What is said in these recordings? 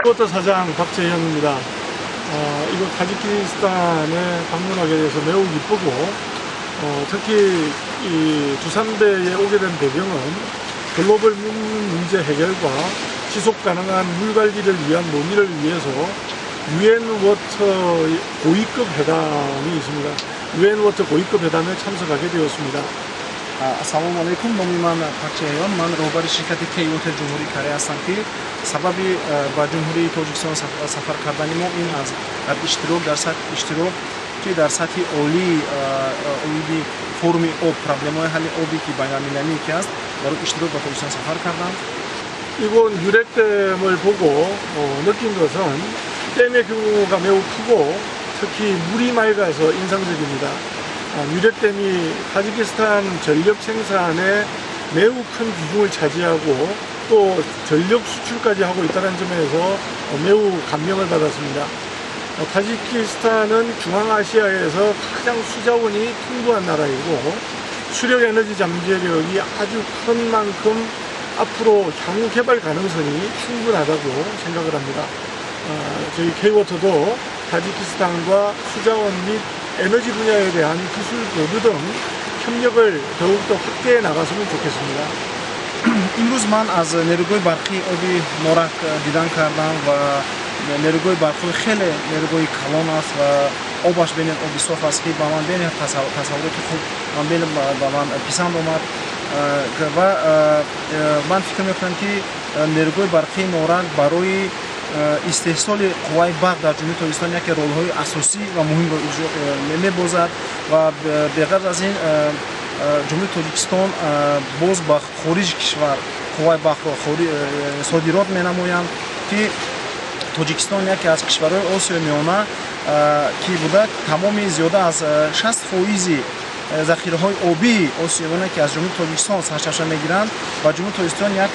포터 사장 박재현입니다. 이곳 타지키스탄에 방문하게 돼서 매우 기쁘고 특히 이 두산배에 오게 된 배경은 글로벌 문제 해결과 지속 가능한 물 관리를 위한 논의를 위해서 UN 워터 고위급 회담이 있습니다. UN 워터 고위급 회담에 참석하게 되었습니다. Assalomu alaykum, nomi man Parchayon, man ro'bari shirkati K-Water Jumhuriy Koreya ҳастам ки сабаби ба Ҷумҳурии Тоҷикистон сафар кардани мо ин аз иштирок ки дар сатҳи олии оиди форуми об, проблемаҳои ҳалли оби ки байналмилалӣ ки аст, барои иштирок ба Тоҷикистон сафар кардам. 이곳 유rek댐을 보고 느낀 것은 댐의 규모가 매우 크고 특히 물이 맑아서 인상적입니다. 유rek댐이 타지키스탄 전력 생산에 매우 큰 비중을 차지하고 또 전력 수출까지 하고 있다는 점에서 매우 감명을 받았습니다. 타지키스탄은 중앙아시아에서 가장 수자원이 풍부한 나라이고 수력 에너지 잠재력이 아주 큰 만큼 앞으로 향후 개발 가능성이 충분하다고 생각을 합니다. 저희 K-워터도 타지키스탄과 수자원 및 에너지 분야에 대한 기술 교류 등 협력을 더욱더 확대해 나갔으면 좋겠습니다. имрӯз ман аз нерӯгои барқии оби норак дидан кардам ва нерӯгои барқи хеле нерӯгои калон аст ва обаш бенен оби соф аст ки ба ман бенен тасаввуроти хуб ба ман писанд омад ва ман фикр мекунам ки нерӯгои барқии норак барои истеҳсоли қувваи барқ дар ҷумҳурии Тоҷикистон яке ролҳои асосӣ ва муҳимро иҷро мебозад ва беғарз аз ин ҷумҳурии Тоҷикистон боз ба хориҷи кишвар қувваи барқро содирот менамоянд ки Тоҷикистон яке аз кишварҳои Осиёи Миёна ки буда тамоми зиёда аз 60% захираҳои обии Осиёи Миёна ки аз ҷумҳурии Тоҷикистон сарчашма мегиранд ва ҷумҳурии Тоҷикистон як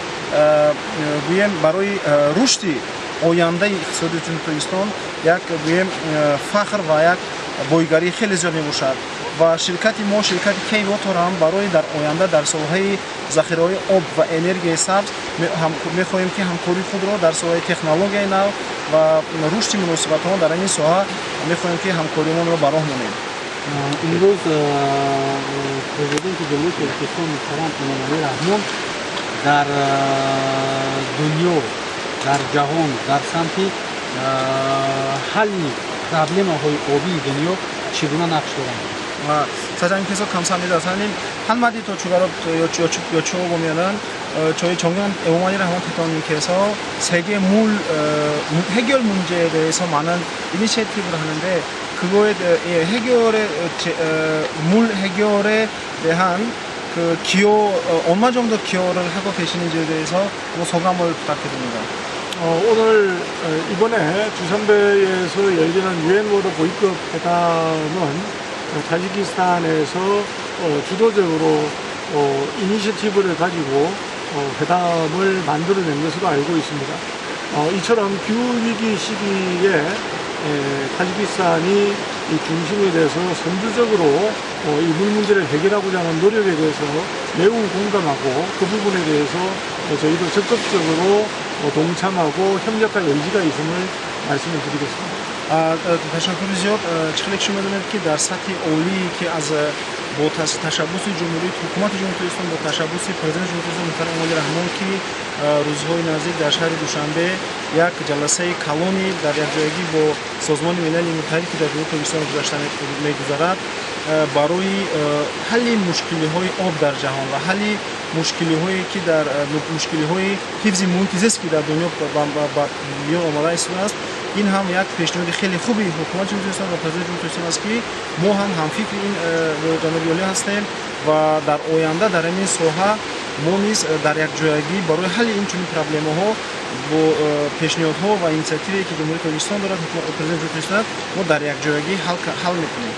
гӯем барои рушди ояндаи иқтисоди ҷумҳурии Тоҷикистон як гӯем фахр ва як бойгарии хеле зиёд мебошад ва ширкати мо ширкати K-Water ҳам барои дар оянда дар соҳаи захираҳои об ва энергияи сабз мехоҳем ки ҳамкории худро дар соҳаи технологияи нав ва рушди муносибатҳо дар ин соҳа мехоҳем ки ҳамкоримонро ба роҳ монем. имрӯз президенти ҷумҳурии Тоҷикистон муҳтарам Эмомалӣ Раҳмон дар дунё, дар ҷаҳон, дар самти ҳалли проблемаҳои обии дунё чӣ гуна нақш доранд? 사장님 계속 감사합니다. 사장님 한마디 더 추가로 여쭤보면은 저희 정경환 에오마니 라몬 대통령께서 세계 물 해결 문제에 대해서 많은 이니셔티브를 하는데 그거에 물 해결에 대한 그 기여 얼마 정도 기여를 하고 계시는지에 대해서 소감을 부탁드립니다. 오늘 이번에 두산배에서 열리는 UN 워터 고위급 회담은 타지키스탄에서 주도적으로 이니셔티브를 가지고 회담을 만들어낸 것으로 알고 있습니다. 이처럼 기후위기 시기에 타지키스탄이 이 중심이 돼서 선두적으로 이 물 문제를 해결하고자 하는 노력에 대해서 매우 공감하고 그 부분에 대해서 저희도 적극적으로 동참하고 협력할 의지가 있음을 말씀을 드리겠습니다. ташаккури зиёд чихлек медонед ки дар сатҳи олие ки аз бо ташаббуси ҳукумати ҷумҳурии Тоҷикистон бо ташаббуси президенти ҷумҳурии Тоҷикистон муҳтарам Эмомалӣ Раҳмон ки рӯзҳои наздик дар шаҳри Душанбе як ҷаласаи калони дар якҷоягӣ бо Созмони Милали Муттаҳид ки дар ҷумҳурии Тоҷикистон гузашта мегузарад барои ҳалли мушкилиҳои об дар ҷаҳон ва ҳалли мушкилиҳое ки дар мушкилиҳои ҳифзи муҳити зист ки дар дунё ба вуҷуд омада истодаст. ин ҳам як пешниҳоди хеле хуби ҳукумати ҷумҳурии Тоҷикистон ва президенти ҷумҳурии Тоҷикистон аст ки мо ҳам ҳамфикри ин ҷаноби олӣ ҳастем ва дар оянда дар ин соҳа мо низ дар якҷоягӣ барои ҳалли инчунин проблемаҳо бо пешниҳодҳо ва инициативае ки ҷумҳурии Тоҷикистон дорад, президенти ҷумҳурии Тоҷикистон мо дар якҷоягӣ ҳал мекунем.